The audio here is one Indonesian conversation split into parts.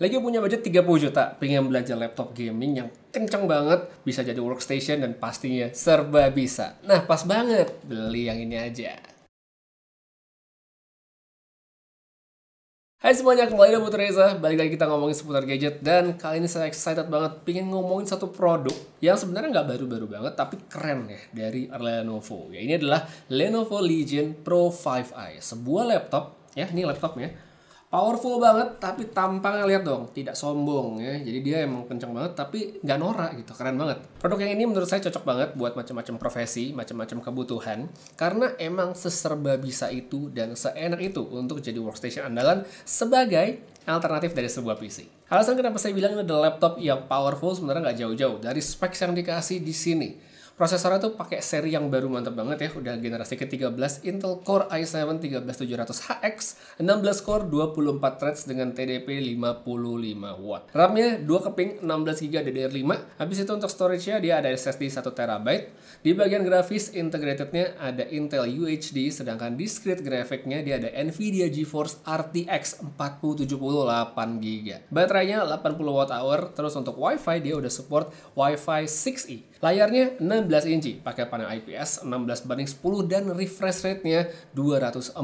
Lagi punya budget 30 juta, pengen belanja laptop gaming yang kenceng banget, bisa jadi workstation dan pastinya serba bisa. Nah, pas banget, beli yang ini aja. Hai semuanya, kembali dengan Putra Reza. Balik lagi kita ngomongin seputar gadget. Dan kali ini saya excited banget pengen ngomongin satu produk yang sebenarnya nggak baru-baru banget, tapi keren ya, dari Lenovo. Ya, ini adalah Lenovo Legion Pro 5i. Sebuah laptop, ya ini laptopnya. Powerful banget, tapi tampangnya lihat dong, tidak sombong ya. Jadi dia emang kenceng banget, tapi nggak norak gitu, keren banget. Produk yang ini menurut saya cocok banget buat macam-macam profesi, macam-macam kebutuhan, karena emang seserba bisa itu dan seenak itu untuk jadi workstation andalan sebagai alternatif dari sebuah PC. Alasan kenapa saya bilang ini adalah laptop yang powerful sebenarnya nggak jauh-jauh dari specs yang dikasih di sini. Prosesornya tuh pakai seri yang baru mantap banget ya, udah generasi ke-13 Intel Core i7 13700HX, 16 core 24 threads dengan TDP 55 watt. RAM-nya 2 keping 16GB DDR5. Habis itu untuk storage-nya dia ada SSD 1TB. Di bagian grafis integrated-nya ada Intel UHD, sedangkan discrete graphic-nya dia ada Nvidia GeForce RTX 4070 8GB. Baterainya 80 Wh, terus untuk WiFi dia udah support Wi-Fi 6E. Layarnya 16 inci, pakai panel IPS 16:10 dan refresh rate-nya 240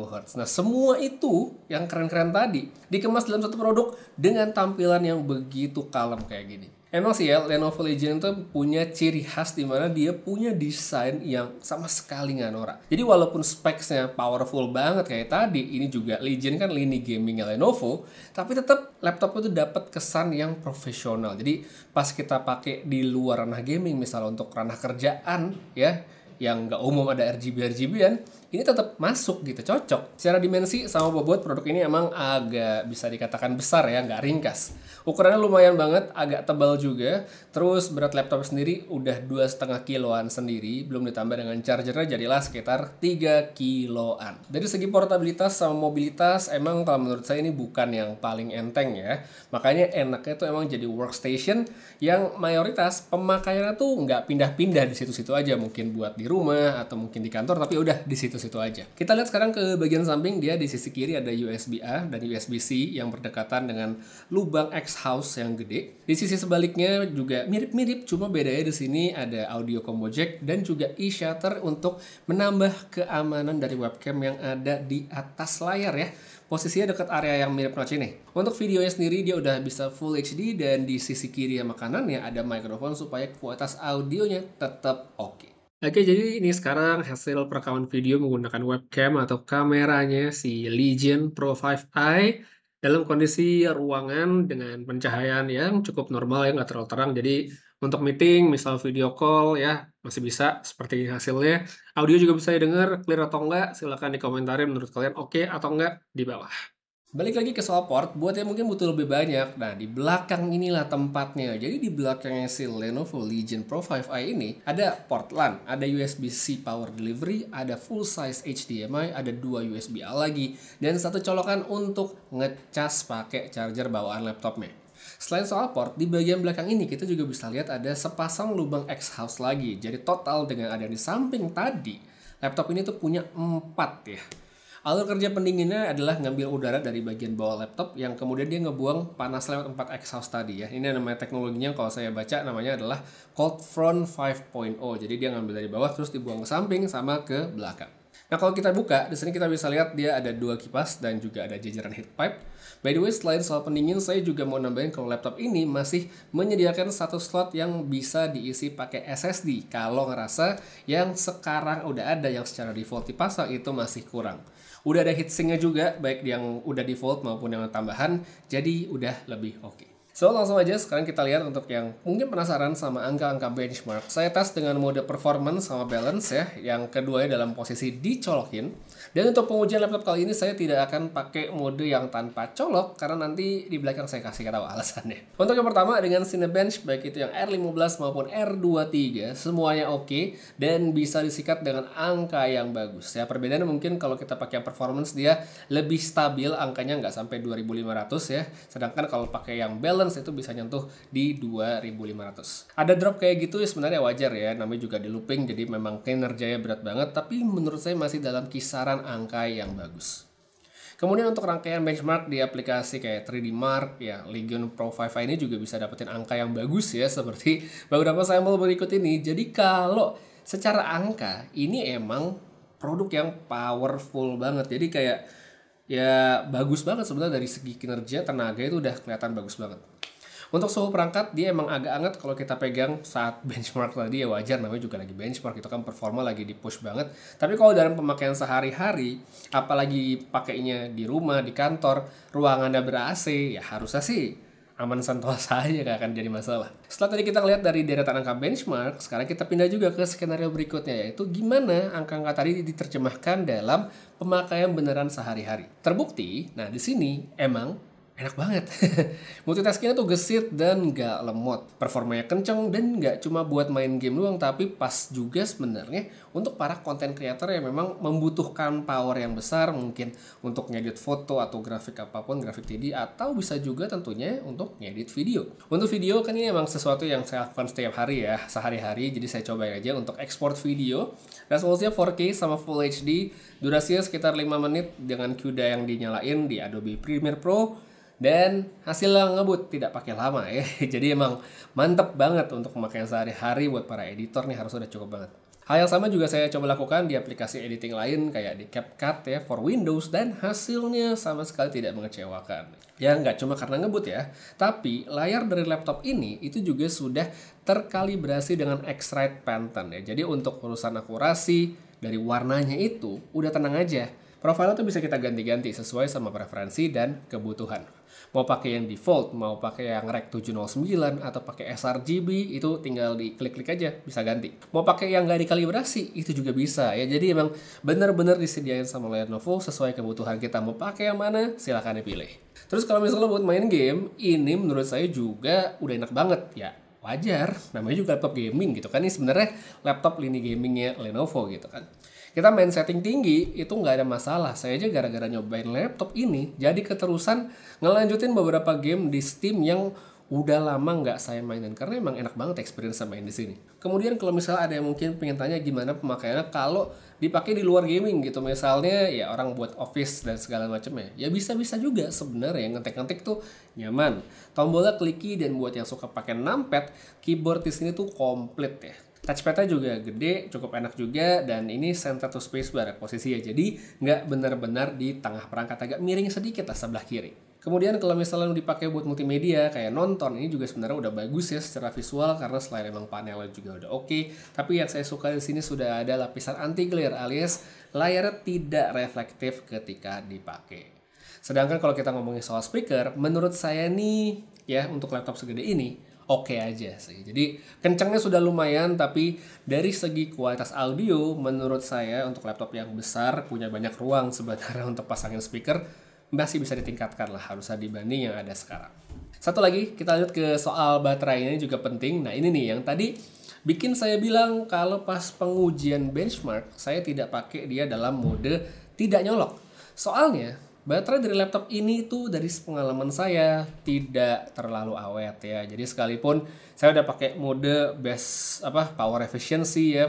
Hz. Nah, semua itu yang keren-keren tadi dikemas dalam satu produk dengan tampilan yang begitu kalem kayak gini. Emang sih ya, Lenovo Legion itu punya ciri khas di mana dia punya desain yang sama sekali nggak norak. Jadi walaupun specs-nya powerful banget kayak tadi, ini juga Legion kan lini gamingnya Lenovo, tapi tetap laptop itu dapat kesan yang profesional. Jadi pas kita pakai di luar ranah gaming, misalnya untuk ranah kerjaan ya, yang nggak umum ada RGB-RGB-an, ini tetap masuk gitu, cocok. Secara dimensi sama bobot produk ini emang agak bisa dikatakan besar ya, nggak ringkas. Ukurannya lumayan banget, agak tebal juga. Terus berat laptop sendiri udah 2,5 kiloan sendiri, belum ditambah dengan chargernya jadilah sekitar 3 kiloan. Dari segi portabilitas sama mobilitas, emang kalau menurut saya ini bukan yang paling enteng ya. Makanya enaknya tuh emang jadi workstation yang mayoritas pemakaiannya tuh nggak pindah-pindah di situ-situ aja. Mungkin buat di rumah atau mungkin di kantor, tapi udah di situ-situ aja. Kita lihat sekarang ke bagian samping, dia di sisi kiri ada USB-A dan USB-C yang berdekatan dengan lubang X-House yang gede. Di sisi sebaliknya juga mirip-mirip, cuma bedanya di sini ada audio combo jack dan juga e-shutter untuk menambah keamanan dari webcam yang ada di atas layar ya. Posisinya dekat area yang mirip notch ini. Untuk videonya sendiri dia udah bisa Full HD dan di sisi kiri sama kanannya ada mikrofon supaya kualitas audionya tetap oke. Oke, jadi ini sekarang hasil perekaman video menggunakan webcam atau kameranya si Legion Pro 5i dalam kondisi ruangan dengan pencahayaan yang cukup normal ya, nggak terlalu terang. Jadi untuk meeting, misal video call ya, masih bisa seperti ini hasilnya. Audio juga bisa didengar, clear atau enggak, silahkan dikomentarin menurut kalian oke atau enggak di bawah. Balik lagi ke soal port, buat yang mungkin butuh lebih banyak, nah di belakang inilah tempatnya. Jadi di belakangnya si Lenovo Legion Pro 5i ini ada port LAN, ada USB-C power delivery, ada full size HDMI, ada 2 USB-A lagi, dan satu colokan untuk ngecas pakai charger bawaan laptopnya. Selain soal port, di bagian belakang ini kita juga bisa lihat ada sepasang lubang X-House lagi. Jadi total dengan ada di samping tadi, laptop ini tuh punya 4 ya. Alur kerja pendinginnya adalah ngambil udara dari bagian bawah laptop yang kemudian dia ngebuang panas lewat 4 exhaust tadi ya. Ini namanya teknologinya, kalau saya baca namanya adalah Cold Front 5.0. Jadi dia ngambil dari bawah terus dibuang ke samping sama ke belakang. Nah, kalau kita buka, di sini kita bisa lihat dia ada 2 kipas dan juga ada jajaran heat pipe. By the way, selain soal pendingin, saya juga mau nambahin kalau laptop ini masih menyediakan satu slot yang bisa diisi pakai SSD. Kalau ngerasa yang sekarang udah ada yang secara default dipasang itu masih kurang. Udah ada heatsinknya juga, baik yang udah default maupun yang tambahan, jadi udah lebih oke. So, langsung aja sekarang kita lihat untuk yang mungkin penasaran sama angka-angka benchmark. Saya tes dengan mode performance sama balance ya, yang keduanya dalam posisi dicolokin. Dan untuk pengujian laptop kali ini saya tidak akan pakai mode yang tanpa colok, karena nanti di belakang saya kasih tahu alasannya. Untuk yang pertama dengan Cinebench, baik itu yang R15 maupun R23, semuanya oke dan bisa disikat dengan angka yang bagus. Ya, perbedaannya mungkin kalau kita pakai performance dia lebih stabil, angkanya nggak sampai 2500 ya. Sedangkan kalau pakai yang balance itu bisa nyentuh di 2500. Ada drop kayak gitu ya sebenarnya wajar ya, namanya juga di looping, jadi memang kinerjanya berat banget, tapi menurut saya masih dalam kisaran angka yang bagus. Kemudian untuk rangkaian benchmark di aplikasi kayak 3D Mark, ya Legion Pro 5 ini juga bisa dapetin angka yang bagus ya, seperti beberapa sampel berikut ini. Jadi kalau secara angka, ini emang produk yang powerful banget. Jadi kayak ya bagus banget sebenarnya dari segi kinerja, tenaga itu udah kelihatan bagus banget. Untuk suhu perangkat dia emang agak hangat kalau kita pegang saat benchmark tadi, ya wajar, namanya juga lagi benchmark, itu kan performa lagi di push banget. Tapi kalau dalam pemakaian sehari-hari, apalagi pakainya di rumah, di kantor, ruangannya ber-AC, ya harusnya sih aman sentosa aja, gak akan jadi masalah. Setelah tadi kita lihat dari deretan angka benchmark, sekarang kita pindah juga ke skenario berikutnya, yaitu gimana angka-angka tadi diterjemahkan dalam pemakaian beneran sehari-hari. Terbukti, nah di sini emang enak banget. Multitaskingnya tuh gesit dan gak lemot. Performanya kenceng dan gak cuma buat main game doang, tapi pas juga sebenarnya untuk para content creator yang memang membutuhkan power yang besar, mungkin untuk ngedit foto atau grafik apapun, grafik 3D, atau bisa juga tentunya untuk ngedit video. Untuk video kan ini emang sesuatu yang saya lakukan setiap hari ya, sehari-hari, jadi saya coba aja untuk ekspor video. Resolusinya 4K sama Full HD, durasinya sekitar 5 menit dengan CUDA yang dinyalain di Adobe Premiere Pro. Dan hasilnya ngebut, tidak pakai lama ya. Jadi emang mantep banget untuk pemakaian sehari-hari buat para editor nih, harus udah cukup banget. Hal yang sama juga saya coba lakukan di aplikasi editing lain kayak di CapCut ya for Windows, dan hasilnya sama sekali tidak mengecewakan. Ya nggak cuma karena ngebut ya, tapi layar dari laptop ini itu juga sudah terkalibrasi dengan X-Rite Pantone ya. Jadi untuk urusan akurasi dari warnanya itu udah tenang aja. Profilnya tuh bisa kita ganti-ganti sesuai sama preferensi dan kebutuhan. Mau pakai yang default, mau pakai yang Rec 709 atau pakai sRGB, itu tinggal diklik-klik aja, bisa ganti. Mau pakai yang nggak dikalibrasi, itu juga bisa ya. Jadi emang benar-benar disediain sama Lenovo sesuai kebutuhan kita. Mau pakai yang mana, silahkan dipilih. Terus kalau misalnya buat main game, ini menurut saya juga udah enak banget ya. Wajar, namanya juga laptop gaming gitu kan. Ini sebenarnya laptop lini gamingnya Lenovo gitu kan. Kita main setting tinggi itu nggak ada masalah. Saya aja gara-gara nyobain laptop ini jadi keterusan ngelanjutin beberapa game di Steam yang udah lama nggak saya mainin, karena emang enak banget experience main di sini. Kemudian kalau misalnya ada yang mungkin pengen tanya gimana pemakaiannya kalau dipakai di luar gaming gitu, misalnya ya orang buat office dan segala macamnya, ya bisa-bisa juga sebenarnya. Ngetik-ngetik tuh nyaman, tombolnya kliki, dan buat yang suka pakai numpad, keyboard di sini tuh komplit ya. Touchpadnya juga gede, cukup enak juga, dan ini center to spacebar posisinya, jadi nggak benar-benar di tengah perangkat, agak miring sedikit lah sebelah kiri. Kemudian kalau misalnya dipakai buat multimedia kayak nonton, ini juga sebenarnya udah bagus ya secara visual, karena selain emang panelnya juga udah oke, tapi yang saya suka di sini sudah ada lapisan anti glare alias layarnya tidak reflektif ketika dipakai. Sedangkan kalau kita ngomongin soal speaker, menurut saya nih ya untuk laptop segede ini oke aja sih. Jadi kencangnya sudah lumayan, tapi dari segi kualitas audio menurut saya untuk laptop yang besar punya banyak ruang sebenarnya untuk pasangin speaker, masih bisa ditingkatkan lah harusnya dibanding yang ada sekarang. Satu lagi kita lanjut ke soal baterai, ini juga penting. Nah ini nih yang tadi bikin saya bilang kalau pas pengujian benchmark saya tidak pakai dia dalam mode tidak nyolok. Soalnya baterai dari laptop ini tuh dari pengalaman saya tidak terlalu awet ya. Jadi sekalipun saya udah pakai mode best power efficiency ya,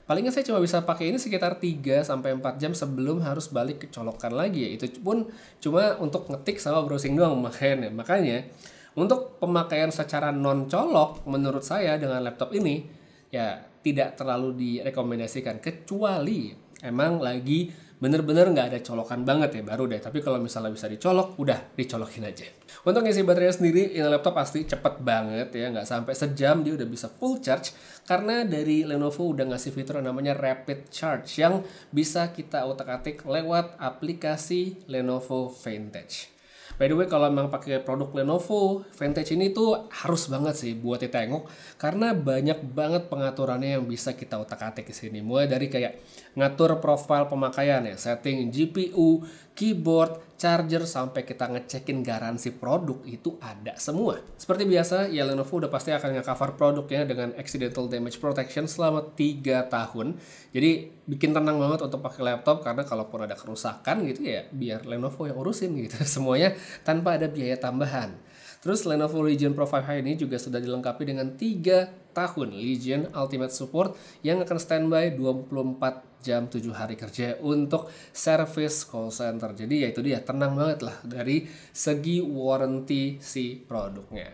palingnya saya cuma bisa pakai ini sekitar 3-4 jam sebelum harus balik ke colokan lagi ya. Itu pun cuma untuk ngetik sama browsing doang makanya. Makanya untuk pemakaian secara non colok menurut saya dengan laptop ini ya tidak terlalu direkomendasikan, kecuali emang lagi bener-bener nggak ada colokan banget ya baru deh. Tapi kalau misalnya bisa dicolok, udah dicolokin aja. Untuk ngisi baterainya sendiri, ini laptop pasti cepet banget ya, nggak sampai sejam dia udah bisa full charge, karena dari Lenovo udah ngasih fitur yang namanya Rapid Charge yang bisa kita utak-atik lewat aplikasi Lenovo Vantage. By the way, kalau memang pakai produk Lenovo Vantage ini tuh harus banget sih buat ditengok, karena banyak banget pengaturannya yang bisa kita utak-atik di sini. Mulai dari kayak ngatur profil pemakaian ya, setting GPU, keyboard, charger, sampai kita ngecekin garansi produk itu ada semua. Seperti biasa, ya Lenovo udah pasti akan nge-cover produknya dengan accidental damage protection selama 3 tahun. Jadi bikin tenang banget untuk pakai laptop, karena kalaupun ada kerusakan gitu ya biar Lenovo yang urusin gitu semuanya tanpa ada biaya tambahan. Terus Lenovo Legion Pro 5 ini juga sudah dilengkapi dengan 3 tahun Legion Ultimate Support yang akan standby 24 jam 7 hari kerja untuk service call center. Jadi ya itu dia, tenang banget lah dari segi warranty si produknya.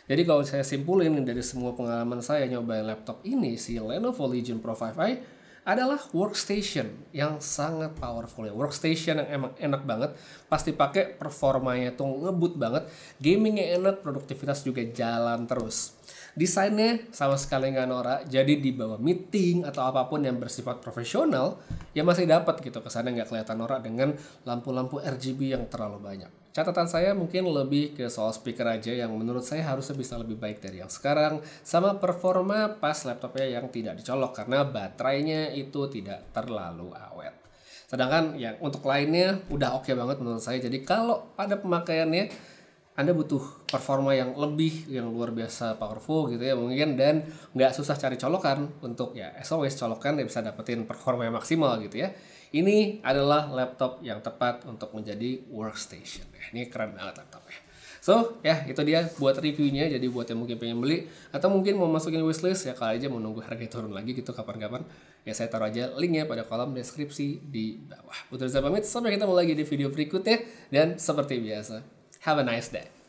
Jadi kalau saya simpulin dari semua pengalaman saya nyobain laptop ini, si Lenovo Legion Pro 5i adalah workstation yang sangat powerful ya. Workstation yang emang enak banget, pasti pakai, performanya tuh ngebut banget, gamingnya enak, produktivitas juga jalan terus. Desainnya sama sekali nggak norak, jadi di bawah meeting atau apapun yang bersifat profesional, ya masih dapat gitu kesannya, nggak kelihatan norak dengan lampu-lampu RGB yang terlalu banyak. Catatan saya mungkin lebih ke soal speaker aja yang menurut saya harusnya bisa lebih baik dari yang sekarang, sama performa pas laptopnya yang tidak dicolok karena baterainya itu tidak terlalu awet. Sedangkan yang untuk lainnya udah oke banget menurut saya. Jadi kalau pada pemakaiannya Anda butuh performa yang lebih, yang luar biasa powerful gitu ya mungkin, dan nggak susah cari colokan untuk ya as always colokan dia bisa dapetin performa yang maksimal gitu ya. Ini adalah laptop yang tepat untuk menjadi workstation. Ini keren banget laptopnya. So ya itu dia buat reviewnya. Jadi buat yang mungkin pengen beli atau mungkin mau masukin wishlist ya kali aja mau nunggu harga turun lagi gitu kapan-kapan, ya saya taruh aja linknya pada kolom deskripsi di bawah. Putra saya pamit, sampai ketemu lagi di video berikutnya dan seperti biasa, have a nice day.